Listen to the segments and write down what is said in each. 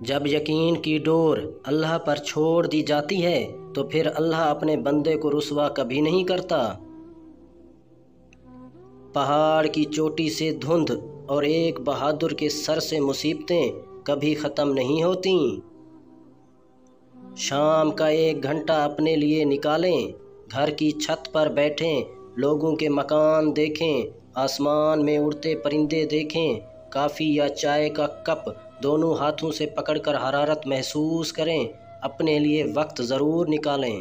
جب یقین کی ڈور اللہ پر چھوڑ دی جاتی ہے تو پھر اللہ اپنے بندے کو رسوا کبھی نہیں کرتا۔ پہاڑ کی چوٹی سے دھند اور ایک بہادر کے سر سے مصیبتیں کبھی ختم نہیں ہوتیں۔ شام کا 1 گھنٹہ اپنے لیے نکالیں، گھر کی چھت پر بیٹھیں، لوگوں کے مکان دیکھیں، آسمان میں اڑتے پرندے دیکھیں، کافی یا چائے کا کپ دونوں ہاتھوں سے پکڑ کر حرارت محسوس کریں، اپنے لیے وقت ضرور نکالیں۔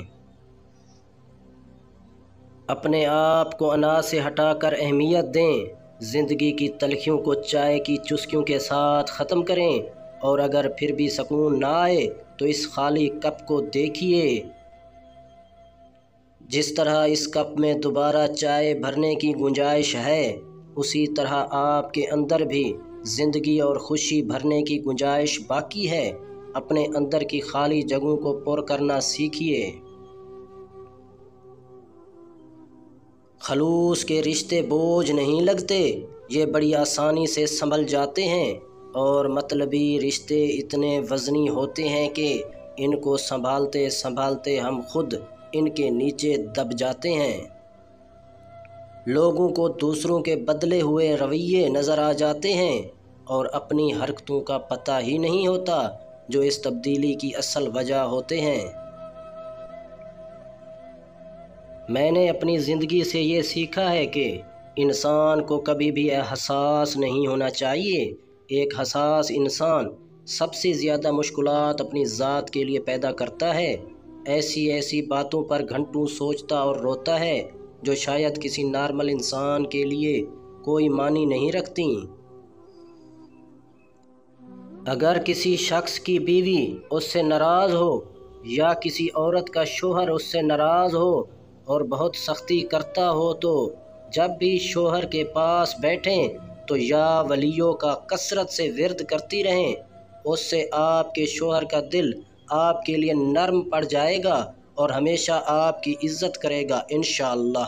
اپنے آپ کو انا سے ہٹا کر اہمیت دیں، زندگی کی تلخیوں کو چائے کی چسکیوں کے ساتھ ختم کریں، اور اگر پھر بھی سکون نہ آئے تو اس خالی کپ کو دیکھیے۔ جس طرح اس کپ میں دوبارہ چائے بھرنے کی گنجائش ہے، اسی طرح آپ کے اندر بھی زندگی اور خوشی بھرنے کی گنجائش باقی ہے۔ اپنے اندر کی خالی جگہوں کو پر کرنا سیکھیے۔ خلوص کے رشتے بوجھ نہیں لگتے، یہ بڑی آسانی سے سنبھل جاتے ہیں، اور مطلبی رشتے اتنے وزنی ہوتے ہیں کہ ان کو سنبھالتے سنبھالتے ہم خود ان کے نیچے دب جاتے ہیں۔ لوگوں کو دوسروں کے بدلے ہوئے رویے نظر آ جاتے ہیں، اور اپنی حرکتوں کا پتہ ہی نہیں ہوتا جو اس تبدیلی کی اصل وجہ ہوتے ہیں۔ میں نے اپنی زندگی سے یہ سیکھا ہے کہ انسان کو کبھی بھی حساس نہیں ہونا چاہیے۔ ایک حساس انسان سب سے زیادہ مشکلات اپنی ذات کے لیے پیدا کرتا ہے، ایسی باتوں پر گھنٹوں سوچتا اور روتا ہے جو شاید کسی نارمل انسان کے لیے کوئی معنی نہیں رکھتیں۔ اگر کسی شخص کی بیوی اس سے ناراض ہو، یا کسی عورت کا شوہر اس سے ناراض ہو اور بہت سختی کرتا ہو، تو جب بھی شوہر کے پاس بیٹھیں تو یا ولیوں کا کثرت سے ورد کرتی رہیں، اس سے آپ کے شوہر کا دل آپ کے لیے نرم پڑ جائے گا اور ہمیشہ آپ کی عزت کرے گا انشاءاللہ۔